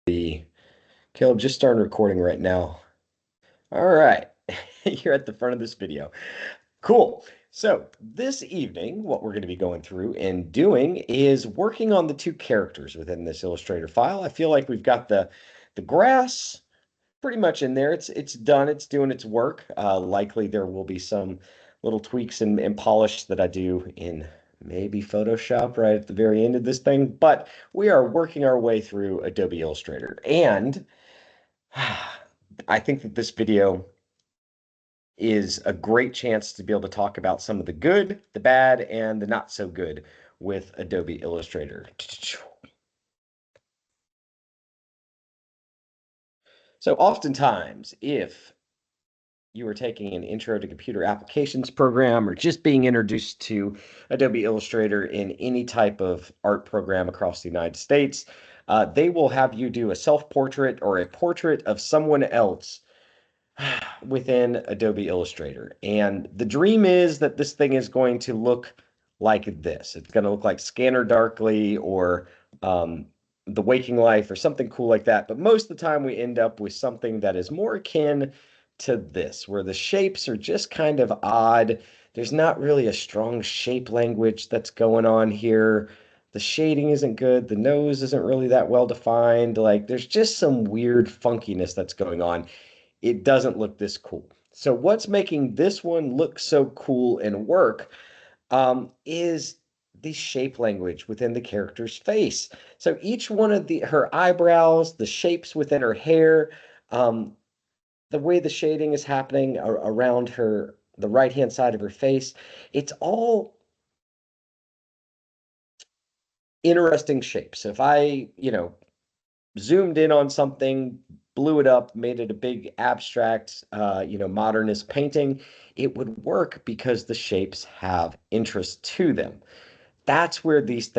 The Caleb just started recording right now. All right, you're at the front of this video. Cool. So this evening, what we're going to be going through and doing is working on the two characters within this Illustrator file. I feel like we've got the grass pretty much in there. It's done. It's doing its work. Likely there will be some little tweaks and polish that I do in maybe Photoshop right at the very end of this thing, but we are working our way through Adobe Illustrator. And I think that this video is a great chance to be able to talk about some of the good, the bad, and the not so good with Adobe Illustrator. So oftentimes, if you are taking an intro to computer applications program or just being introduced to Adobe Illustrator in any type of art program across the United States, they will have you do a self-portrait or a portrait of someone else within Adobe Illustrator. And the dream is that this thing is going to look like this. It's going to look like Scanner Darkly or The Waking Life or something cool like that. But most of the time, we end up with something that is more akin to this, where the shapes are just kind of odd. There's not really a strong shape language that's going on here. The shading isn't good. The nose isn't really that well defined. Like, there's just some weird funkiness that's going on. It doesn't look this cool. So what's making this one look so cool and work is the shape language within the character's face. So each one of her eyebrows, the shapes within her hair, um, the way the shading is happening around the right-hand side of her face, it's all interesting shapes. If I, zoomed in on something, blew it up, made it a big abstract, modernist painting, it would work because the shapes have interest to them. That's where these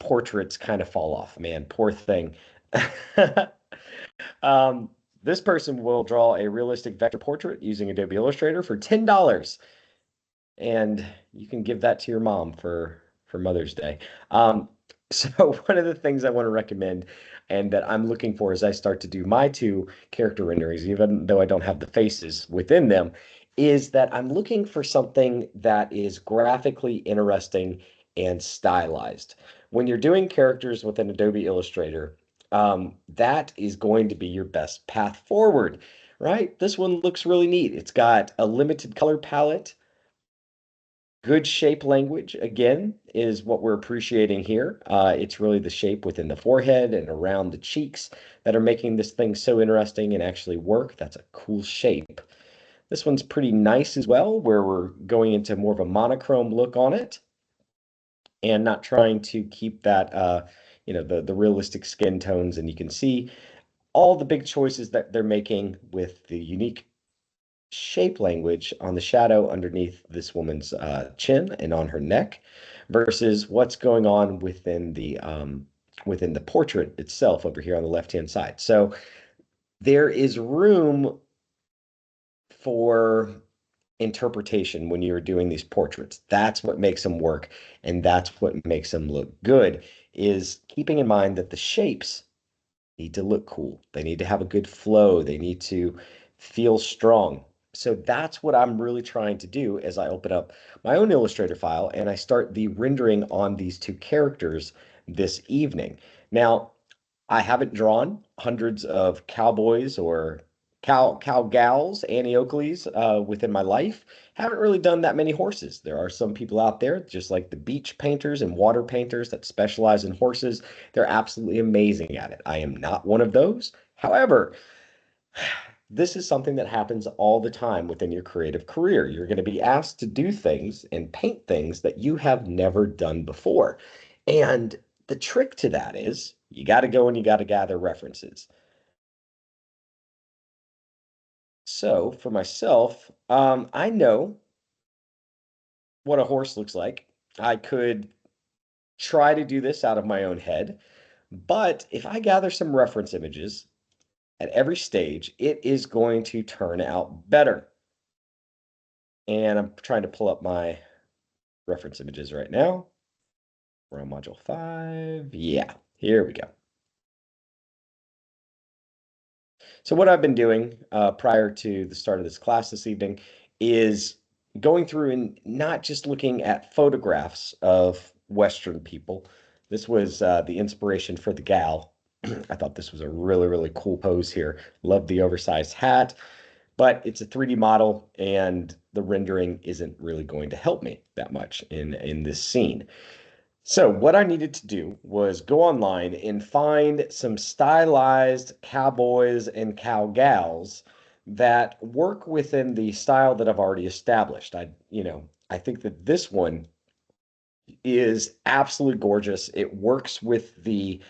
portraits kind of fall off, man. Poor thing. Um, this person will draw a realistic vector portrait using Adobe Illustrator for $10, and you can give that to your mom for Mother's Day. So one of the things I want to recommend and that I'm looking for as I start to do my two character renderings, even though I don't have the faces within them, is that I'm looking for something that is graphically interesting and stylized. When you're doing characters within Adobe Illustrator, that is going to be your best path forward, right? This one looks really neat. It's got a limited color palette. Good shape language, again, is what we're appreciating here. It's really the shape within the forehead and around the cheeks that are making this thing so interesting and actually work. That's a cool shape. This one's pretty nice as well, where we're going into more of a monochrome look on it and not trying to keep that, the realistic skin tones. And you can see all the big choices that they're making with the unique shape language on the shadow underneath this woman's chin and on her neck versus what's going on within the portrait itself over here on the left-hand side. So there is room for interpretation when you're doing these portraits. That's what makes them work, and that's what makes them look good, is keeping in mind that the shapes need to look cool. They need to have a good flow. They need to feel strong. So that's what I'm really trying to do as I open up my own Illustrator file and I start the rendering on these two characters this evening. Now, I haven't drawn hundreds of cowboys or cow gals, Annie Oakleys, within my life. Haven't really done that many horses. There are some people out there, just like the beach painters and water painters that specialize in horses. They're absolutely amazing at it. I am not one of those. However, this is something that happens all the time within your creative career. You're going to be asked to do things and paint things that you have never done before. And the trick to that is you got to go and you got to gather references. So for myself, I know what a horse looks like. I could try to do this out of my own head, but if I gather some reference images at every stage, it is going to turn out better. And I'm trying to pull up my reference images right now. We're on module 5. Yeah, here we go. So what I've been doing prior to the start of this class this evening is going through and not just looking at photographs of Western people. This was the inspiration for the gal. I thought this was a really, really cool pose here. Love the oversized hat, but it's a 3D model and the rendering isn't really going to help me that much in this scene. So what I needed to do was go online and find some stylized cowboys and cowgals that work within the style that I've already established. I think that this one is absolutely gorgeous. It works with the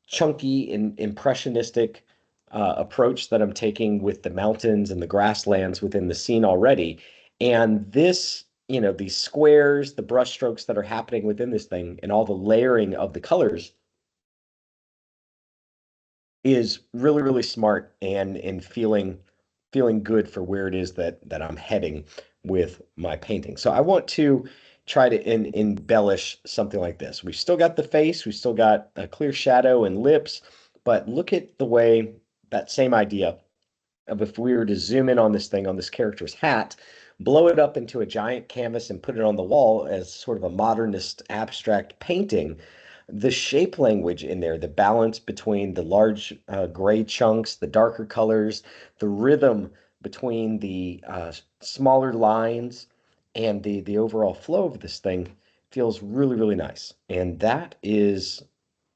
chunky and impressionistic approach that I'm taking with the mountains and the grasslands within the scene already. And this, these squares, the brush strokes that are happening within this thing, and all the layering of the colors is really, really smart and feeling good for where it is that I'm heading with my painting. So I want to try to embellish something like this. We've still got the face, we've still got a clear shadow and lips, but look at the way that same idea of if we were to zoom in on this thing, on this character's hat, blow it up into a giant canvas and put it on the wall as sort of a modernist abstract painting, the shape language in there, the balance between the large gray chunks, the darker colors, the rhythm between the smaller lines, and the overall flow of this thing feels really, really nice. And that is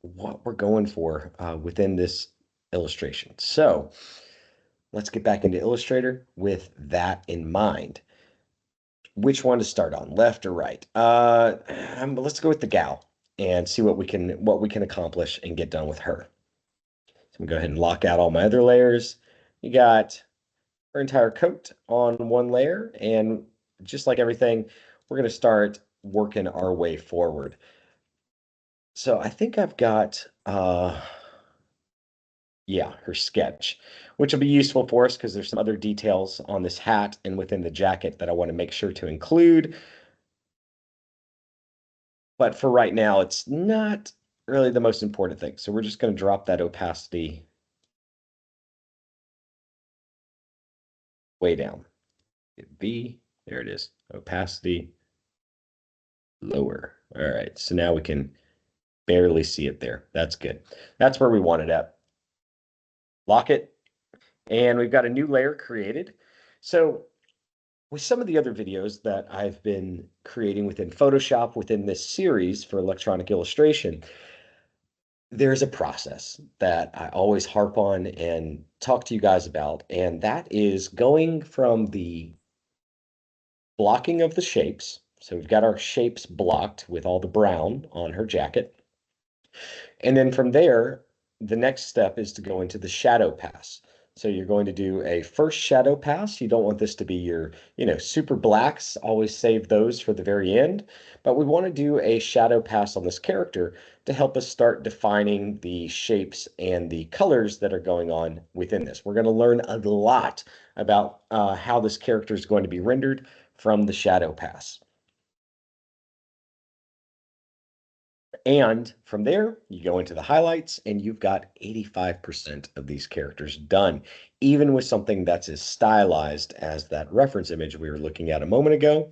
what we're going for within this illustration. So let's get back into Illustrator with that in mind. Which one to start on, left or right? Let's go with the gal and see what we can accomplish and get done with her. So I'm gonna go ahead and lock out all my other layers. You got her entire coat on one layer, and just like everything, we're gonna start working our way forward. So I think I've got yeah, her sketch, which will be useful for us because there's some other details on this hat and within the jacket that I want to make sure to include. But for right now, it's not really the most important thing. So we're just going to drop that opacity way down. Hit B, there it is. Opacity lower. All right, so now we can barely see it there. That's good. That's where we want it at. Lock it, and we've got a new layer created. So with some of the other videos that I've been creating within Photoshop within this series for electronic illustration, there's a process that I always harp on and talk to you guys about, and that is going from the blocking of the shapes. So we've got our shapes blocked with all the brown on her jacket. And then from there, the next step is to go into the shadow pass. So you're going to do a first shadow pass. You don't want this to be your, super blacks. Always save those for the very end. But we want to do a shadow pass on this character to help us start defining the shapes and the colors that are going on within this. We're going to learn a lot about how this character is going to be rendered from the shadow pass. And from there, you go into the highlights and you've got 85% of these characters done, even with something that's as stylized as that reference image we were looking at a moment ago.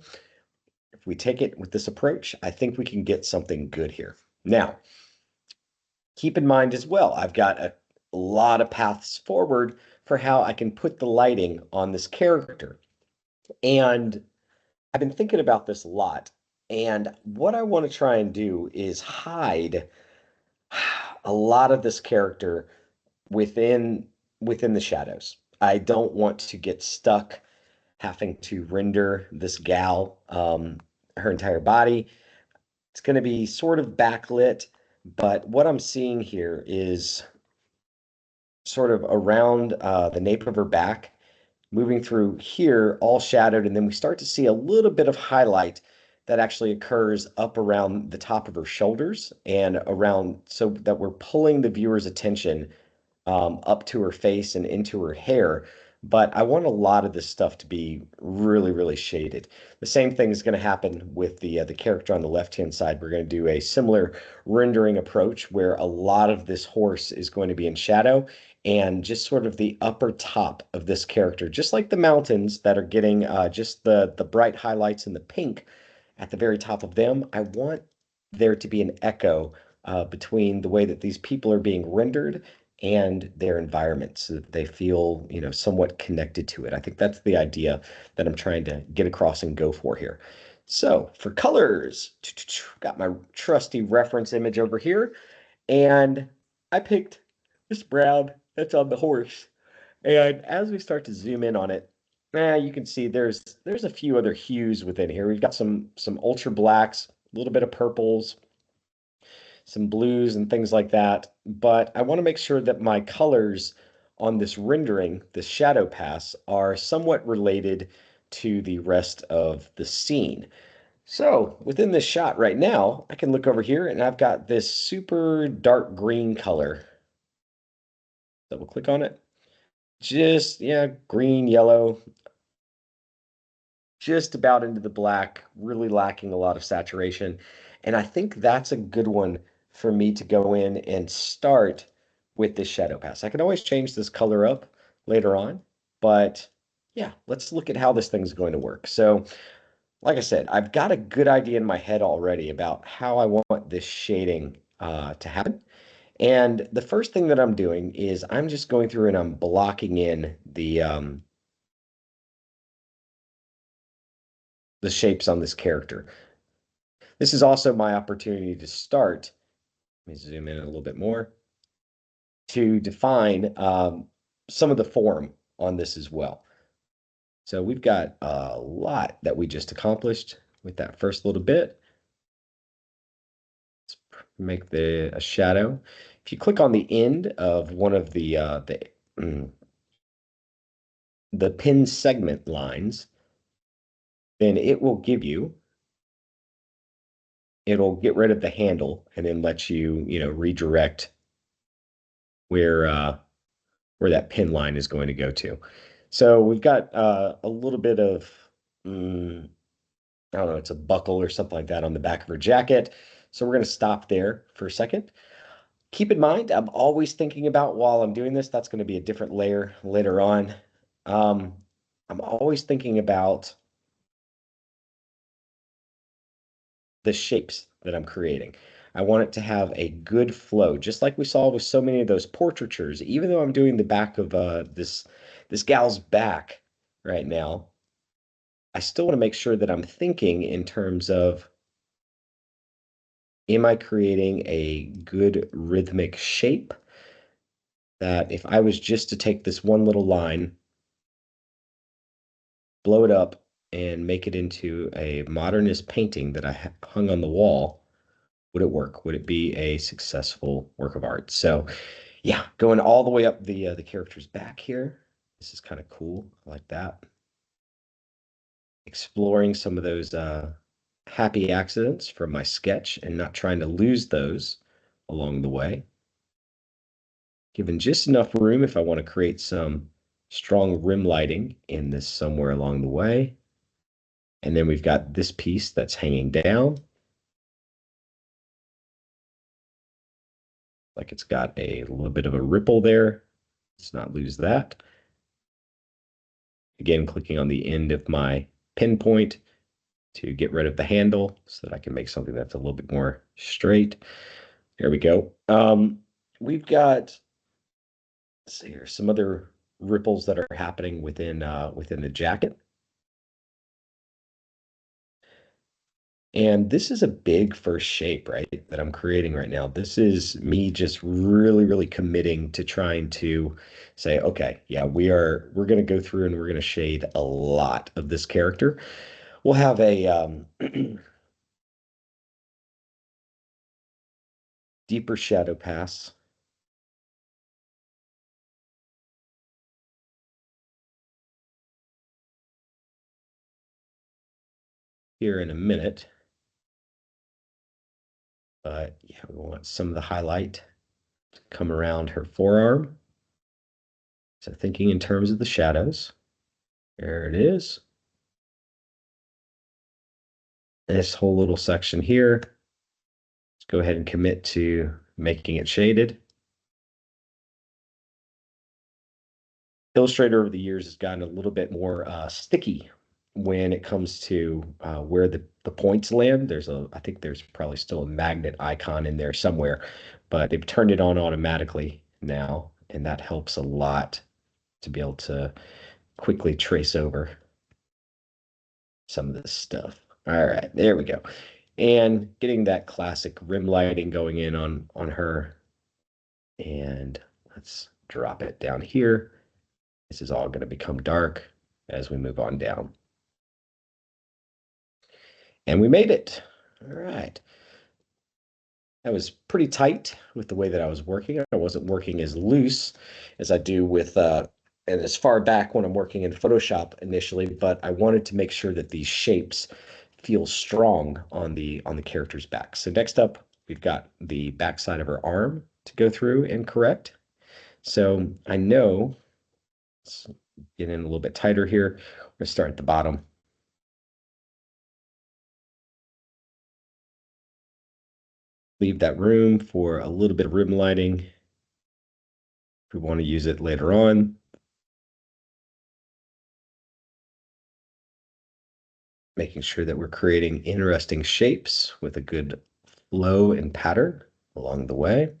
If we take it with this approach, I think we can get something good here. Now, keep in mind as well, I've got a lot of paths forward for how I can put the lighting on this character. And I've been thinking about this a lot. And what I want to try and do is hide a lot of this character within within the shadows. I don't want to get stuck having to render this gal, her entire body. It's going to be sort of backlit, but what I'm seeing here is sort of around the nape of her back, moving through here, all shadowed, and then we start to see a little bit of highlight that actually occurs up around the top of her shoulders and around so that we're pulling the viewer's attention up to her face and into her hair but I want a lot of this stuff to be really, really shaded. The same thing is going to happen with the character on the left-hand side. We're going to do a similar rendering approach where a lot of this horse is going to be in shadow and just sort of the upper top of this character, just like the mountains that are getting just the bright highlights in the pink at the very top of them. I want there to be an echo between the way that these people are being rendered and their environment so that they feel, somewhat connected to it. I think that's the idea that I'm trying to get across and go for here. So for colors, got my trusty reference image over here, and I picked this brown that's on the horse. And as we start to zoom in on it, you can see there's a few other hues within here. We've got some ultra blacks, a little bit of purples, some blues and things like that. But I want to make sure that my colors on this rendering, this shadow pass, are somewhat related to the rest of the scene. So within this shot right now, I can look over here and I've got this super dark green color. Double click on it. Just, yeah, green, yellow, just about into the black, really lacking a lot of saturation. And I think that's a good one for me to go in and start with this shadow pass. I can always change this color up later on, but yeah, let's look at how this thing's going to work. So, like I said, I've got a good idea in my head already about how I want this shading to happen. And the first thing that I'm doing is I'm just going through and I'm blocking in the shapes on this character. This is also my opportunity to start. Let me zoom in a little bit more to define some of the form on this as well. So we've got a lot that we just accomplished with that first little bit. Let's make a shadow. If you click on the end of one of the pin segment lines, then it'll get rid of the handle and then let you, redirect where where that pin line is going to go to. So we've got a little bit of, mm, I don't know, it's a buckle or something like that on the back of her jacket. So we're going to stop there for a second. Keep in mind, I'm always thinking about while I'm doing this, that's going to be a different layer later on. Um, I'm always thinking about the shapes that I'm creating. I want it to have a good flow, just like we saw with so many of those portraitures. Even though I'm doing the back of this gal's back right now, I still want to make sure that I'm thinking in terms of, am I creating a good rhythmic shape that if I was just to take this one little line, blow it up, and make it into a modernist painting that I hung on the wall, would it work? Would it be a successful work of art? So yeah, going all the way up the character's back here. This is kind of cool. I like that. Exploring some of those happy accidents from my sketch and not trying to lose those along the way. Given just enough room if I want to create some strong rim lighting in this somewhere along the way. And then we've got this piece that's hanging down. Like it's got a little bit of a ripple there. Let's not lose that. Again, clicking on the end of my pinpoint to get rid of the handle so that I can make something that's a little bit more straight. There we go. We've got, let's see here, some other ripples that are happening within the jacket. And this is a big first shape, right, that I'm creating right now. This is me just really, really committing to trying to say, okay, yeah, we're going to go through and we're going to shade a lot of this character. We'll have a deeper shadow pass here in a minute. But yeah, we want some of the highlight to come around her forearm. So thinking in terms of the shadows, there it is. This whole little section here, let's go ahead and commit to making it shaded. Illustrator over the years has gotten a little bit more sticky when it comes to where the points land. I think there's probably still a magnet icon in there somewhere, but they've turned it on automatically now, and that helps a lot to be able to quickly trace over some of this stuff. All right, there we go. And getting that classic rim lighting going in on her. And let's drop it down here. This is all going to become dark as we move on down. And we made it. All right. That was pretty tight with the way that I was working. I wasn't working as loose as I do with and as far back when I'm working in Photoshop initially, but I wanted to make sure that these shapes feel strong on the character's back. So next up, we've got the backside of her arm to go through and correct. So I know, let's get in a little bit tighter here. We're going to start at the bottom. Leave that room for a little bit of rim lighting if we want to use it later on. Making sure that we're creating interesting shapes with a good flow and pattern along the way.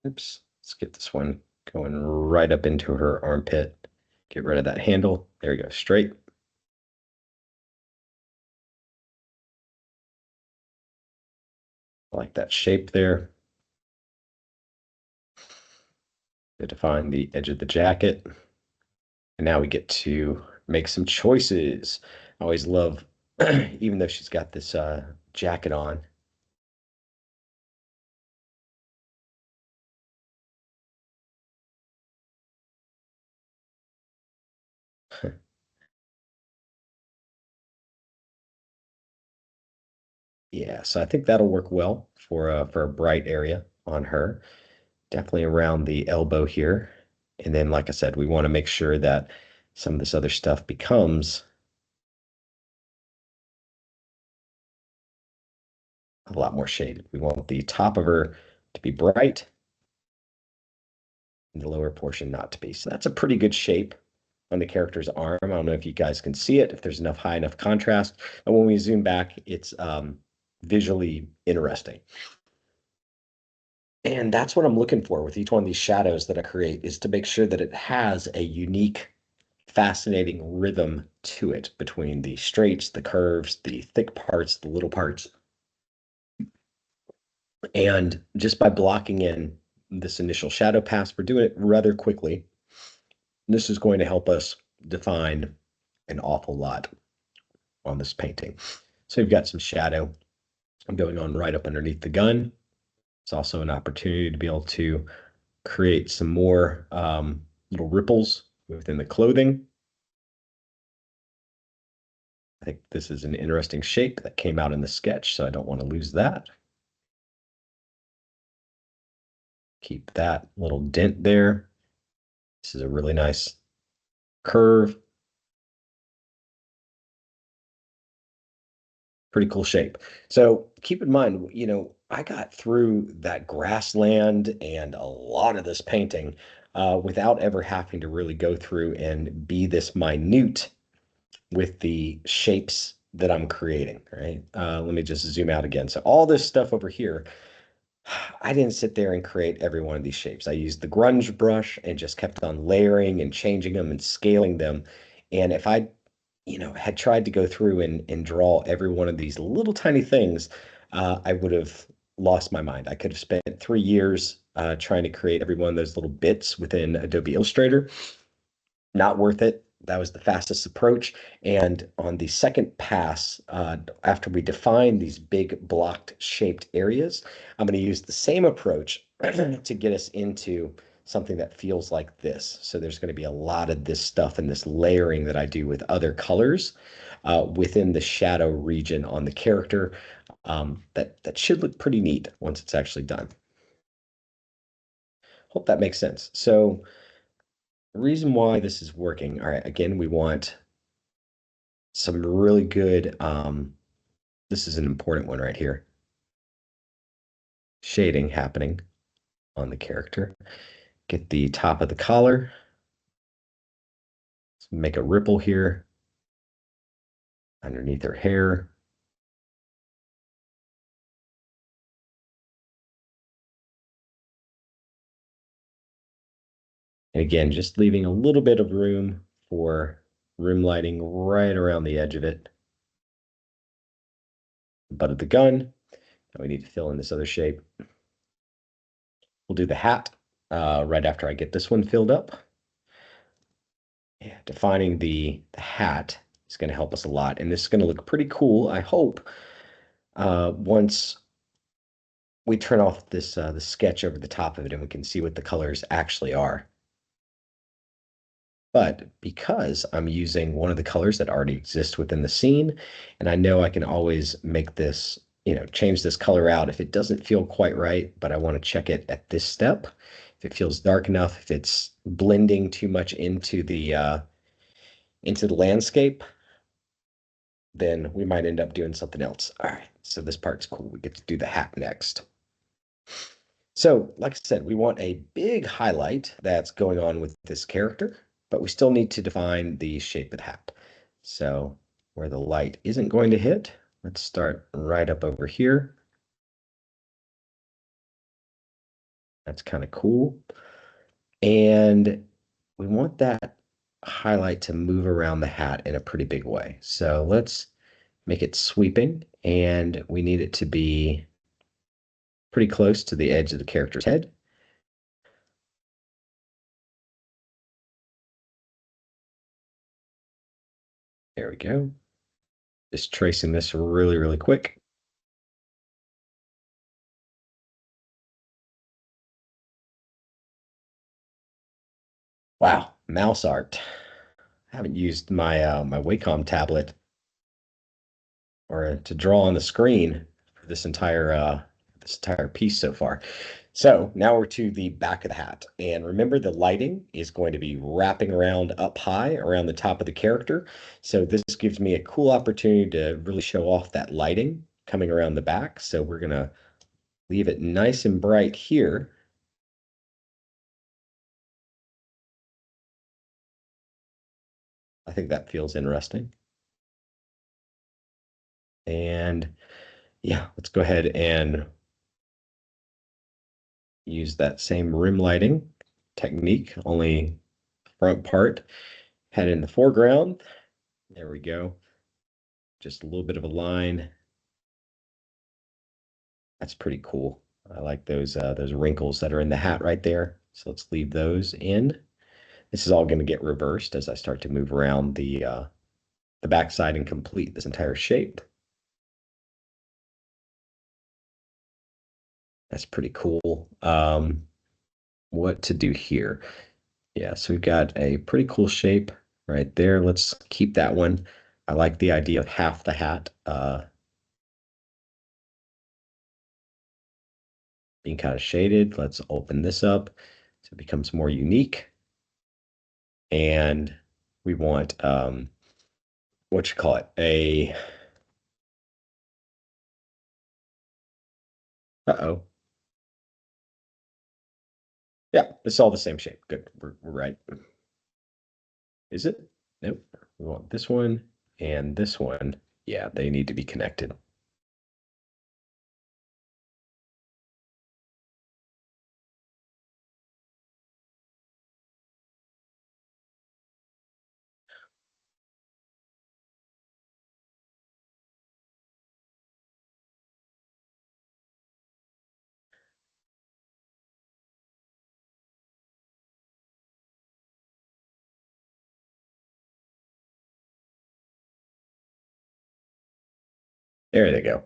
Oops, let's get this one going right up into her armpit. Get rid of that handle. There we go, straight. I like that shape there. To define the edge of the jacket. And now we get to make some choices. I always love, even though she's got this jacket on, yeah, so I think that'll work well for a bright area on her. Definitely around the elbow here. And then, like I said, we want to make sure that some of this other stuff becomes a lot more shaded. We want the top of her to be bright and the lower portion not to be. So that's a pretty good shape on the character's arm. I don't know if you guys can see it, if there's enough high enough contrast. And when we zoom back, it's visually interesting. And that's what I'm looking for with each one of these shadows that I create, is to make sure that it has a unique, fascinating rhythm to it between the straights, the curves, the thick parts, the little parts. And just by blocking in this initial shadow pass, we're doing it rather quickly. This is going to help us define an awful lot on this painting. So we've got some shadow going on right up underneath the gun. It's also an opportunity to be able to create some more little ripples within the clothing. I think this is an interesting shape that came out in the sketch, so I don't want to lose that. Keep that little dent there. This is a really nice curve. Pretty cool shape. So keep in mind, I got through that grassland and a lot of this painting without ever having to really go through and be this minute with the shapes that I'm creating, right? Let me just zoom out again. So all this stuff over here, I didn't sit there and create every one of these shapes. I used the grunge brush and just kept on layering and changing them and scaling them. And if I had tried to go through and draw every one of these little tiny things, I would have lost my mind. I could have spent 3 years trying to create every one of those little bits within Adobe Illustrator. Not worth it. That was the fastest approach. And on the second pass, after we define these big blocked shaped areas, I'm going to use the same approach to get us into something that feels like this. So there's going to be a lot of this stuff and this layering that I do with other colors within the shadow region on the character. That should look pretty neat once it's actually done. Hope that makes sense. So the reason why this is working, all right, again, we want some really good, this is an important one right here, shading happening on the character. Get the top of the collar, let's make a ripple here underneath her hair. And again, just leaving a little bit of room for room lighting right around the edge of it. Butt of the gun. Now we need to fill in this other shape. We'll do the hat right after I get this one filled up. Yeah, defining the hat is going to help us a lot. And this is going to look pretty cool, I hope, once we turn off this the sketch over the top of it and we can see what the colors actually are. But because I'm using one of the colors that already exists within the scene, and I know I can always make this, change this color out if it doesn't feel quite right, but I want to check it at this step. If it feels dark enough, if it's blending too much into the landscape, then we might end up doing something else. All right, so this part's cool. We get to do the hat next. So, like I said, we want a big highlight that's going on with this character, but we still need to define the shape of the hat. So, where the light isn't going to hit, let's start right up over here. That's kind of cool. And we want that highlight to move around the hat in a pretty big way. So let's make it sweeping, and we need it to be pretty close to the edge of the character's head. There we go. Just tracing this really, really quick. Wow, mouse art. I haven't used my Wacom tablet or to draw on the screen for this entire piece so far. So now we're to the back of the hat. And remember, the lighting is going to be wrapping around up high around the top of the character. So this gives me a cool opportunity to really show off that lighting coming around the back. So we're going to leave it nice and bright here. I think that feels interesting. And yeah, let's go ahead and use that same rim lighting technique, only front part, head in the foreground. There we go. Just a little bit of a line. That's pretty cool. I like those wrinkles that are in the hat right there. So let's leave those in. This is all going to get reversed as I start to move around the backside and complete this entire shape. That's pretty cool. What to do here? Yeah, so we've got a pretty cool shape right there. Let's keep that one. I like the idea of half the hat being kind of shaded. Let's open this up so it becomes more unique. And we want what you call it? Uh-oh. Yeah, it's all the same shape. Good. We're right. Is it? Nope. We want this one and this one. Yeah, they need to be connected. There they go.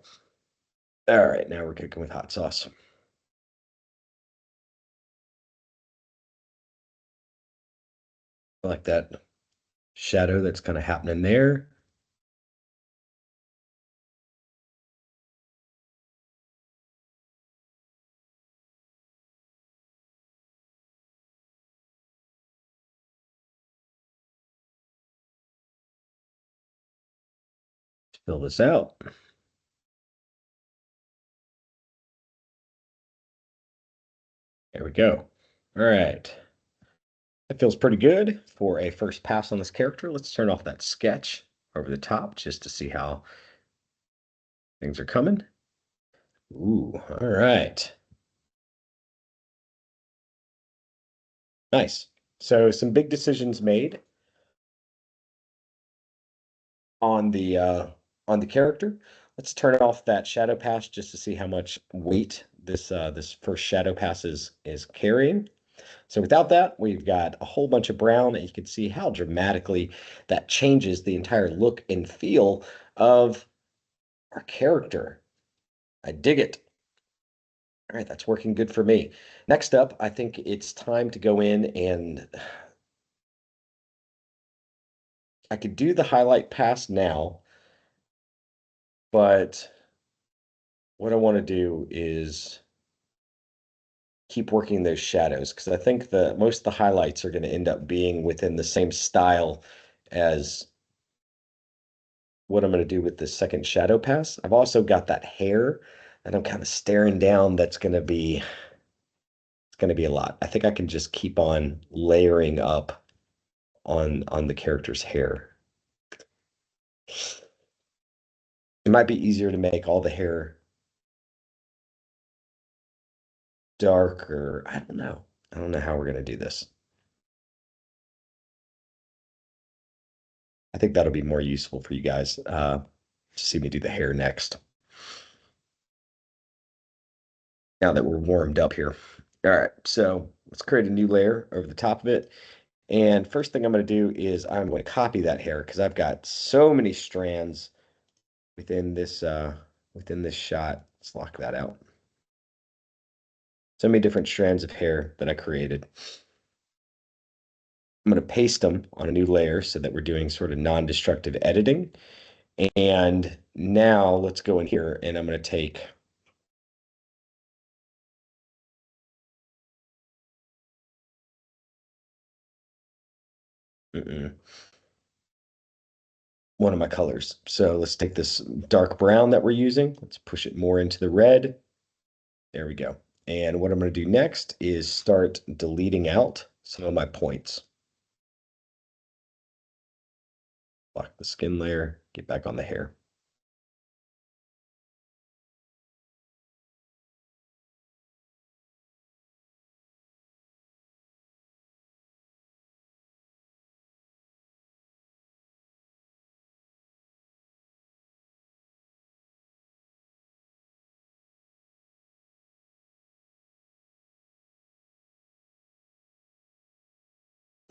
All right, now we're cooking with hot sauce. I like that shadow that's kind of happening there. Fill this out. There we go. All right. That feels pretty good for a first pass on this character. Let's turn off that sketch over the top just to see how things are coming. Ooh, all right. Nice. So some big decisions made on the character. Let's turn off that shadow pass just to see how much weight this first shadow pass is carrying. So without that, we've got a whole bunch of brown, and you can see how dramatically that changes the entire look and feel of our character. I dig it. All right, that's working good for me. Next up, I think it's time to go in and I could do the highlight pass now, but what I want to do is keep working those shadows because I think the most of the highlights are going to end up being within the same style as what I'm going to do with the second shadow pass. I've also got that hair that I'm kind of staring down that's going to be it's going to be a lot. I think I can just keep on layering up on the character's hair. It might be easier to make all the hair darker. I don't know. I don't know how we're going to do this. I think that'll be more useful for you guys to see me do the hair next. Now that we're warmed up here. All right, so let's create a new layer over the top of it. And first thing I'm going to do is I'm going to copy that hair because I've got so many strands within this shot. Let's lock that out. So many different strands of hair that I created. I'm going to paste them on a new layer so that we're doing sort of non-destructive editing. And now let's go in here and I'm going to take one of my colors. So let's take this dark brown that we're using. Let's push it more into the red. There we go. And what I'm going to do next is start deleting out some of my points. Lock the skin layer, get back on the hair.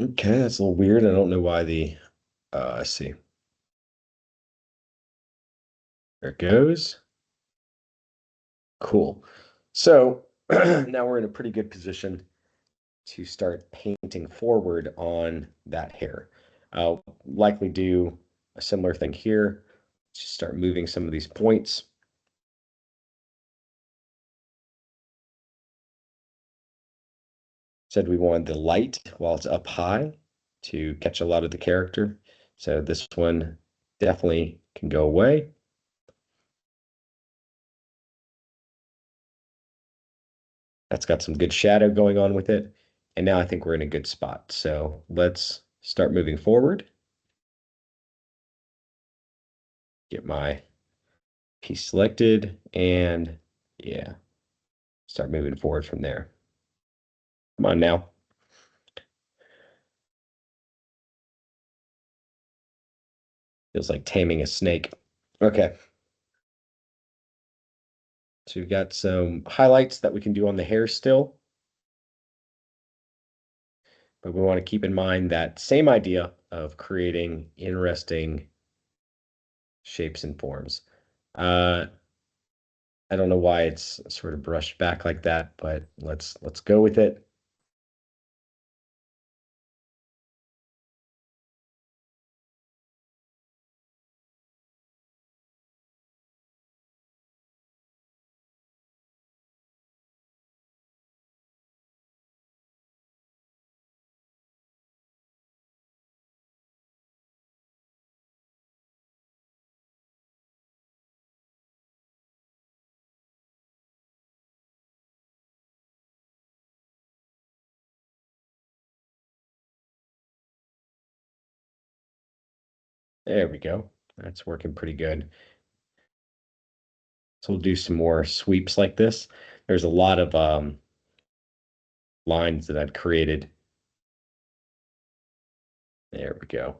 Okay, that's a little weird. I don't know why I see. There it goes. Cool. So now we're in a pretty good position to start painting forward on that hair. I'll likely do a similar thing here. Just start moving some of these points. Said we wanted the light while it's up high to catch a lot of the character. So this one definitely can go away. That's got some good shadow going on with it. And now I think we're in a good spot. So let's start moving forward. Get my piece selected and yeah, start moving forward from there. Come on now. Feels like taming a snake. Okay. So we've got some highlights that we can do on the hair still, but we want to keep in mind that same idea of creating interesting shapes and forms. Uh, I don't know why it's sort of brushed back like that, but let's go with it. There we go. That's working pretty good. So we'll do some more sweeps like this. There's a lot of lines that I've created. There we go.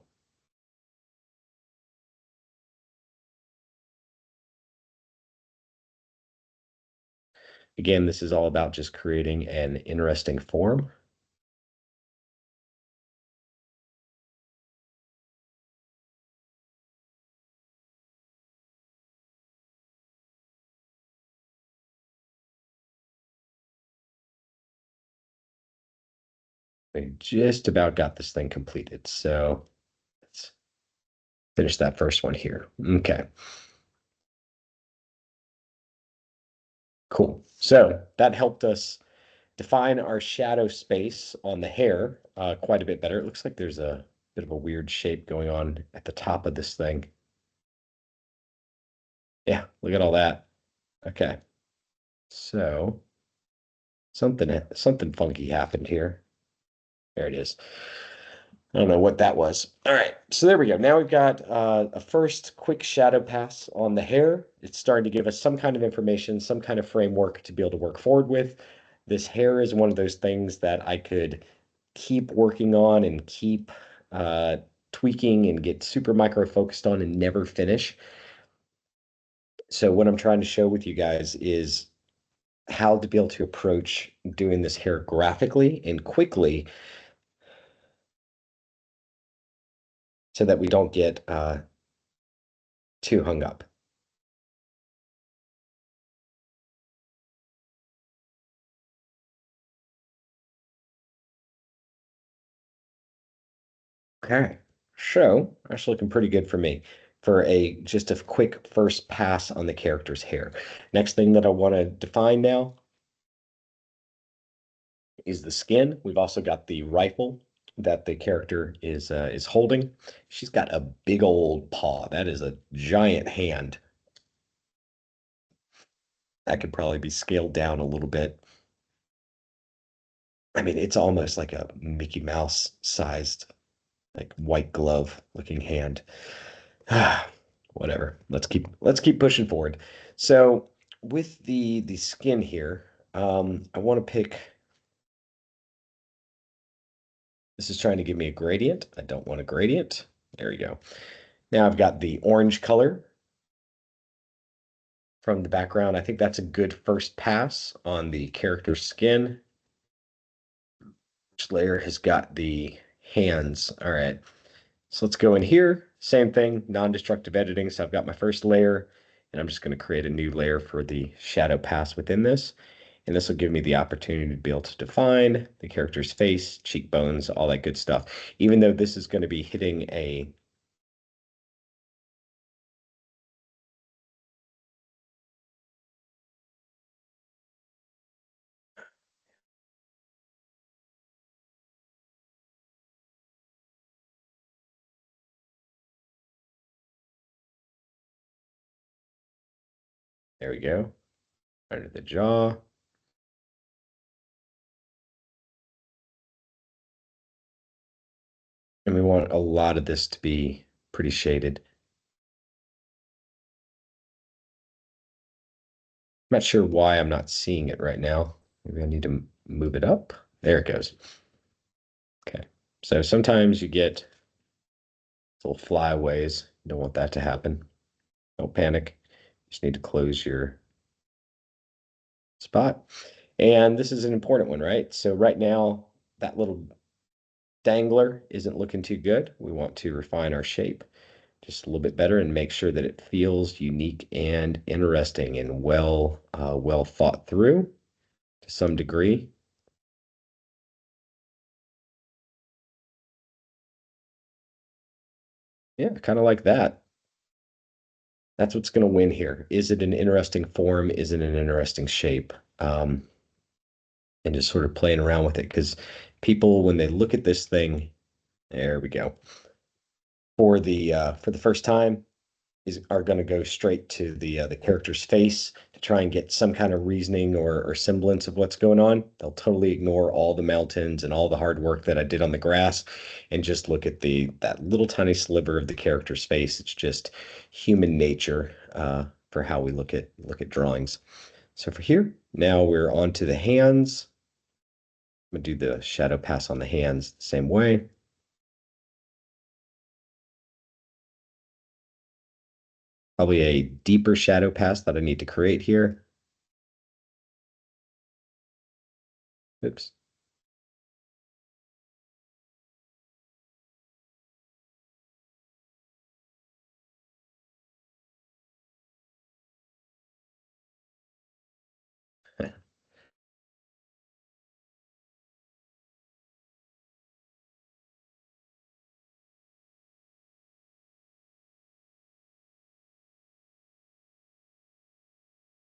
Again, this is all about just creating an interesting form. I just about got this thing completed. So let's finish that first one here. Okay, cool. So that helped us define our shadow space on the hair quite a bit better. It looks like there's a bit of a weird shape going on at the top of this thing. Yeah, look at all that. Okay, so something funky happened here. There it is. I don't know what that was. All right, so there we go. Now we've got a first quick shadow pass on the hair. It's starting to give us some kind of information, some kind of framework to be able to work forward with. This hair is one of those things that I could keep working on and keep uh, tweaking and get super micro focused on and never finish. So what I'm trying to show with you guys is how to be able to approach doing this hair graphically and quickly so that we don't get too hung up. Okay, so that's looking pretty good for me for a just a quick first pass on the character's hair. Next thing that I want to define now is the skin. We've also got the rifle that the character is holding. She's got a big old paw. That is a giant hand. That could probably be scaled down a little bit. I mean, it's almost like a Mickey Mouse sized, like white glove looking hand. Whatever. Let's keep pushing forward. So with the skin here, I want to pick. This is trying to give me a gradient. I don't want a gradient. There we go. Now I've got the orange color from the background. I think that's a good first pass on the character's skin. Which layer has got the hands? All right. So let's go in here. Same thing, non-destructive editing. So I've got my first layer, and I'm just going to create a new layer for the shadow pass within this. And this will give me the opportunity to be able to define the character's face, cheekbones, all that good stuff. Even though this is going to be hitting a there we go, under the jaw. And we want a lot of this to be pretty shaded. I'm not sure why I'm not seeing it right now. Maybe I need to move it up. There it goes. Okay. So sometimes you get little flyaways. You don't want that to happen. Don't panic. You just need to close your spot. And this is an important one, right? So right now, that little dangler isn't looking too good. We want to refine our shape just a little bit better and make sure that it feels unique and interesting and well thought through to some degree. Yeah, kind of like that. That's what's going to win here. Is it an interesting form? Is it an interesting shape? And just sort of playing around with it because people, when they look at this thing, there we go, for the first time, are going to go straight to the character's face try and get some kind of reasoning or semblance of what's going on, they'll totally ignore all the mountains and all the hard work that I did on the grass and just look at the that little tiny sliver of the character's face. It's just human nature for how we look at drawings. So for here, now we're on to the hands. I'm gonna do the shadow pass on the hands the same way. Probably a deeper shadow pass that I need to create here. Oops.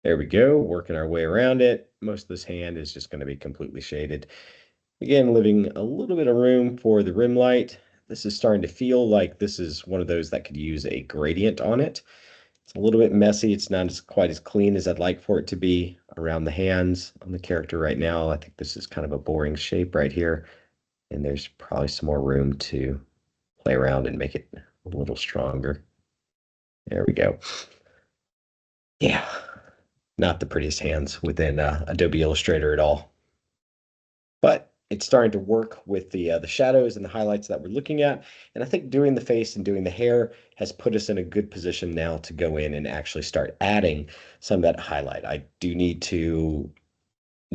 There we go, working our way around it. Most of this hand is just going to be completely shaded. Again, leaving a little bit of room for the rim light. This is starting to feel like this is one of those that could use a gradient on it. It's a little bit messy. It's not quite as clean as I'd like for it to be around the hands on the character right now. I think this is kind of a boring shape right here, and there's probably some more room to play around and make it a little stronger. There we go. Yeah, not the prettiest hands within Adobe Illustrator at all. But it's starting to work with the shadows and the highlights that we're looking at. And I think doing the face and doing the hair has put us in a good position now to go in and actually start adding some of that highlight. I do need to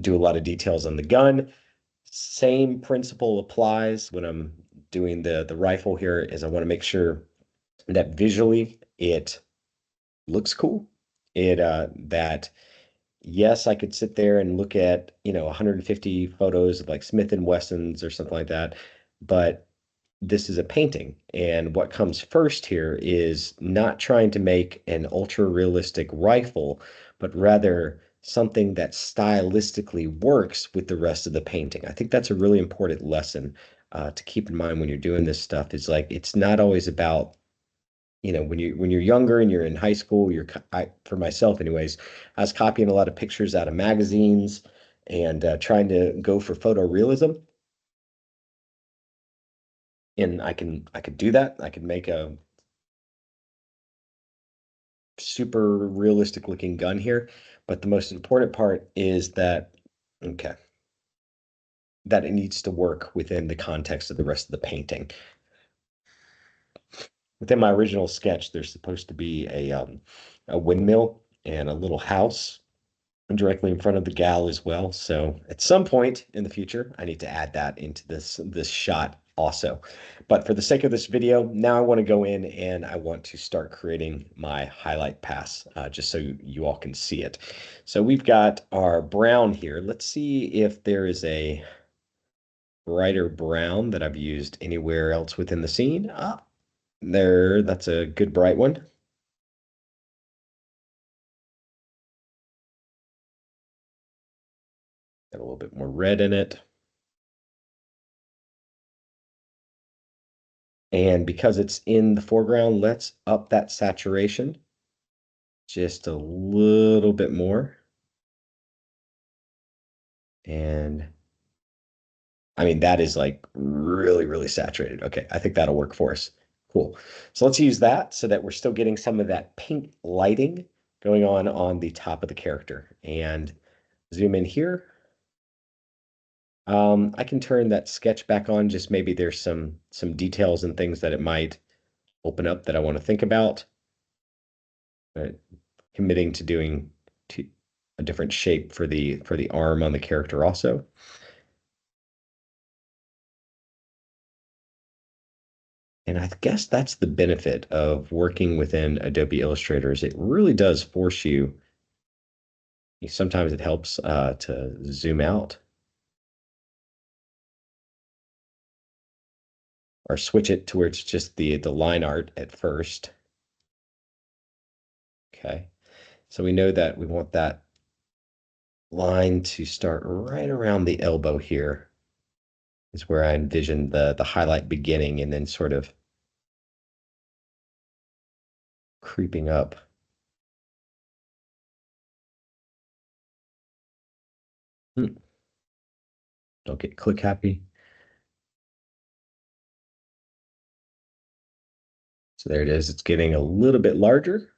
do a lot of details on the gun. Same principle applies when I'm doing the rifle here, is I want to make sure that visually it looks cool. It that yes, I could sit there and look at, 150 photos of like Smith and Wessons or something like that, but this is a painting. And what comes first here is not trying to make an ultra realistic rifle, but rather something that stylistically works with the rest of the painting. I think that's a really important lesson to keep in mind when you're doing this stuff. Is like it's not always about when you're younger and you're in high school, for myself anyways, I was copying a lot of pictures out of magazines and trying to go for photorealism. And I could do that. I could make a super realistic looking gun here, but the most important part is that okay, that it needs to work within the context of the rest of the painting. Within my original sketch, there's supposed to be a windmill and a little house directly in front of the gal as well. So at some point in the future, I need to add that into this shot also. But for the sake of this video, now I want to go in and I want to start creating my highlight pass just so you all can see it. So we've got our brown here. Let's see if there is a brighter brown that I've used anywhere else within the scene. Ah, there, that's a good bright one. Got a little bit more red in it. And because it's in the foreground, let's up that saturation just a little bit more. And I mean, that is like really, really saturated. Okay, I think that'll work for us. Cool. So let's use that so that we're still getting some of that pink lighting going on the top of the character. And zoom in here. I can turn that sketch back on. Just maybe there's some details and things that it might open up that I want to think about. But committing to doing a different shape for the arm on the character also. And I guess that's the benefit of working within Adobe Illustrator is it really does force you. Sometimes it helps to zoom out or switch it to where it's just the line art at first. Okay, so we know that we want that line to start right around the elbow here is where I envision the highlight beginning and then sort of creeping up Hmm, don't get click happy. So there it is. It's getting a little bit larger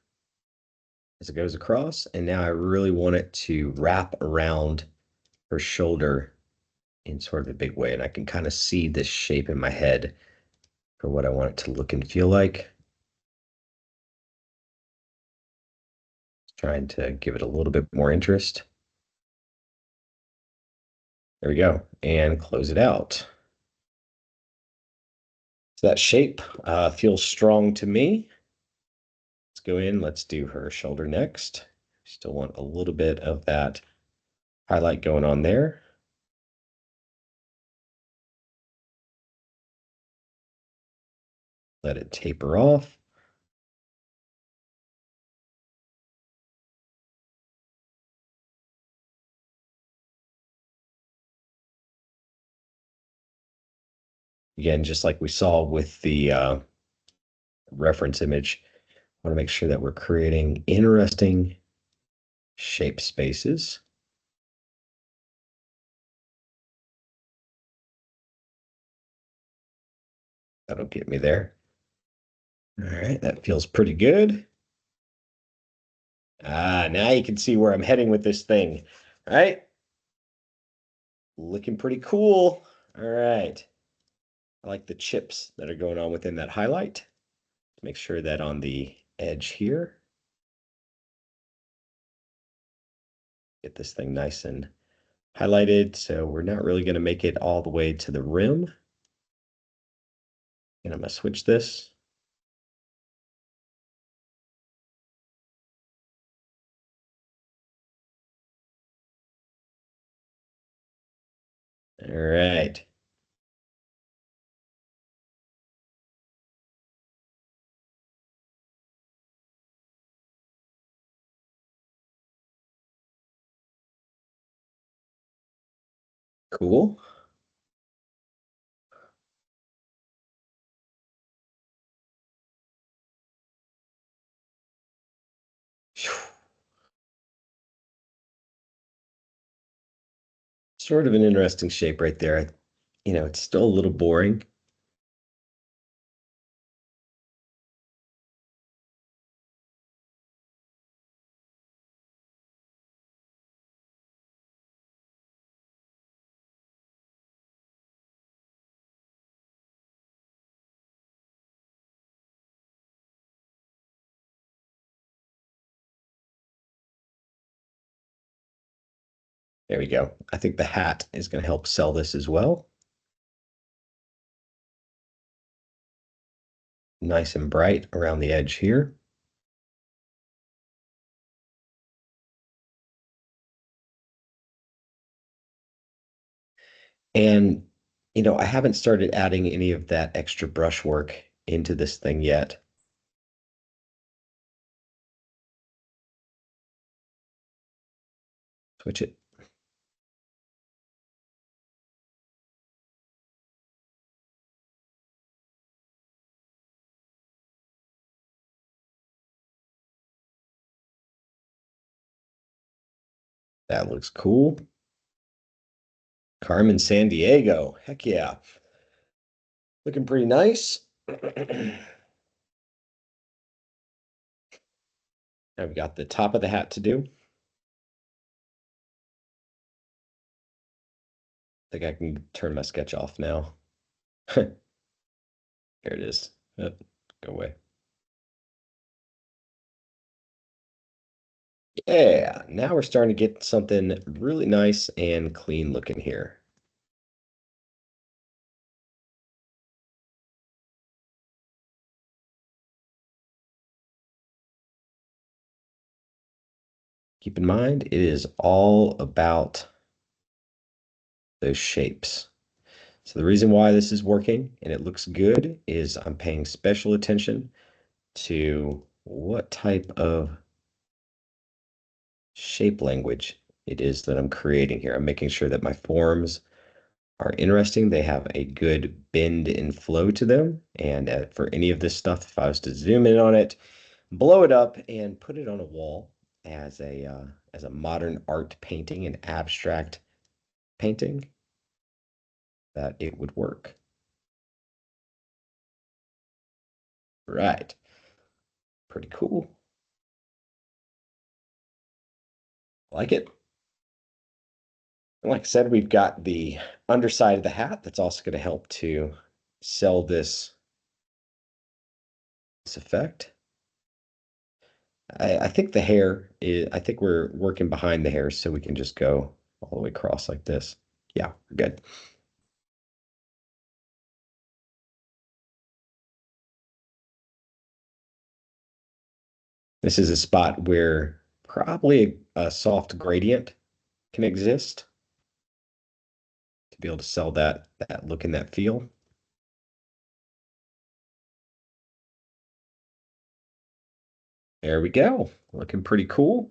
as it goes across. And now I really want it to wrap around her shoulder in sort of a big way. And I can kind of see this shape in my head for what I want it to look and feel like. Trying to give it a little bit more interest. There we go. And close it out. So that shape feels strong to me. Let's go in. Let's do her shoulder next. Still want a little bit of that highlight going on there. Let it taper off. Again, just like we saw with the reference image, I want to make sure that we're creating interesting shape spaces. That'll get me there. All right, that feels pretty good. Now you can see where I'm heading with this thing. All right, looking pretty cool. All right. I like the chips that are going on within that highlight. Make sure that on the edge here, get this thing nice and highlighted. So we're not really going to make it all the way to the rim. And I'm going to switch this. All right. Cool. Sort of an interesting shape right there. It's still a little boring. There we go. I think the hat is going to help sell this as well. Nice and bright around the edge here. And, I haven't started adding any of that extra brushwork into this thing yet. Switch it. That looks cool. Carmen Sandiego. Heck yeah. Looking pretty nice. Now we've got the top of the hat to do. I think I can turn my sketch off now. Here it is. Go away. Yeah, now we're starting to get something really nice and clean looking here. Keep in mind, it is all about those shapes. So the reason why this is working and it looks good is I'm paying special attention to what type of shape language it is that I'm creating here. I'm making sure that my forms are interesting. They have a good bend and flow to them. And for any of this stuff, if I was to zoom in on it, blow it up and put it on a wall as a modern art painting, an abstract painting, that it would work. Right. Pretty cool. Like it. And like I said, we've got the underside of the hat that's also going to help to sell this effect. I think the hair is, I think we're working behind the hair so we can just go all the way across like this. Yeah, we're good. This is a spot where probably a soft gradient can exist to be able to sell that look and that feel. There we go. Looking pretty cool.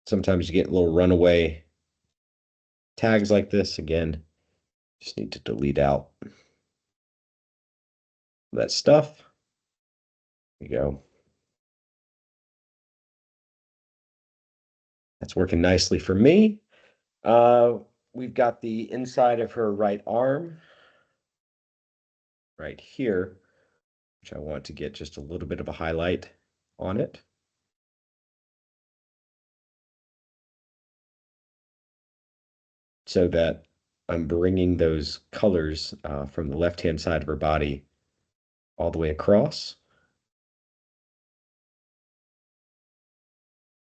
Sometimes you get little runaway tags like this. Again, just need to delete out that stuff. There you go. That's working nicely for me. Uh, we've got the inside of her right arm right here, which I want to get just a little bit of a highlight on it. So that I'm bringing those colors from the left-hand side of her body all the way across.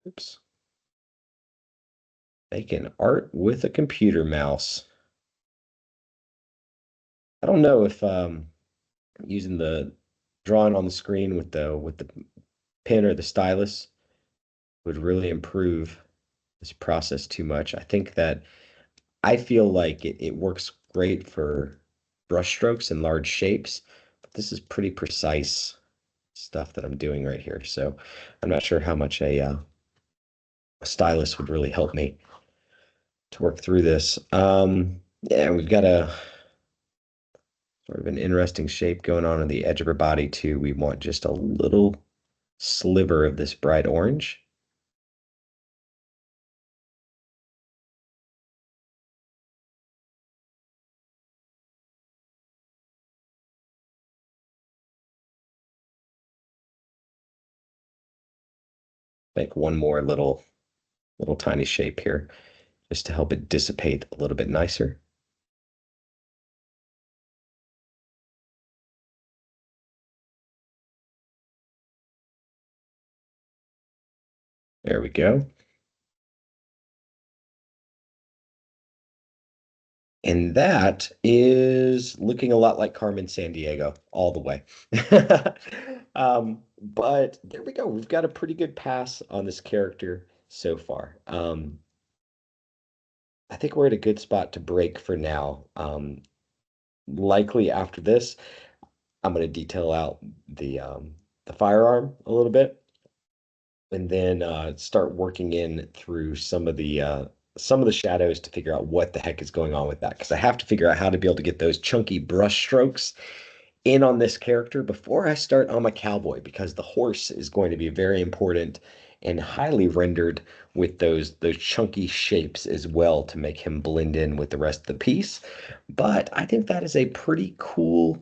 Oops. Making art with a computer mouse. I don't know if using the drawing on the screen with the pen or the stylus would really improve this process too much. I think that I feel like it works great for brush strokes and large shapes, but this is pretty precise stuff that I'm doing right here. So I'm not sure how much a stylus would really help me to work through this. Yeah, we've got a sort of an interesting shape going on the edge of her body too. We want just a little sliver of this bright orange. Make one more little tiny shape here just to help it dissipate a little bit nicer. There we go. And that is looking a lot like Carmen Sandiego all the way. But there we go. We've got a pretty good pass on this character so far. I think we're at a good spot to break for now. Likely after this, I'm going to detail out the firearm a little bit, and then start working in through some of the shadows to figure out what the heck is going on with that. Because I have to figure out how to be able to get those chunky brush strokes in on this character before I start on my cowboy, because the horse is going to be very important and highly rendered with those chunky shapes as well to make him blend in with the rest of the piece. But I think that is a pretty cool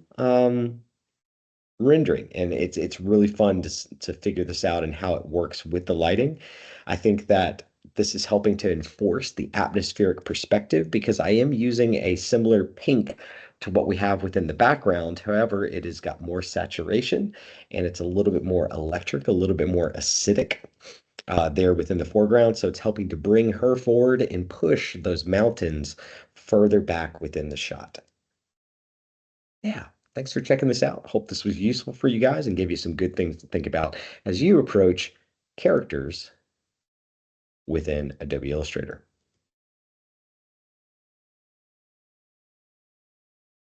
rendering, and it's really fun to figure this out and how it works with the lighting. I think that this is helping to enforce the atmospheric perspective because I am using a similar pink to what we have within the background. However, it has got more saturation and it's a little bit more electric, a little bit more acidic there within the foreground. So it's helping to bring her forward and push those mountains further back within the shot. Yeah, thanks for checking this out. Hope this was useful for you guys and gave you some good things to think about as you approach characters within Adobe Illustrator.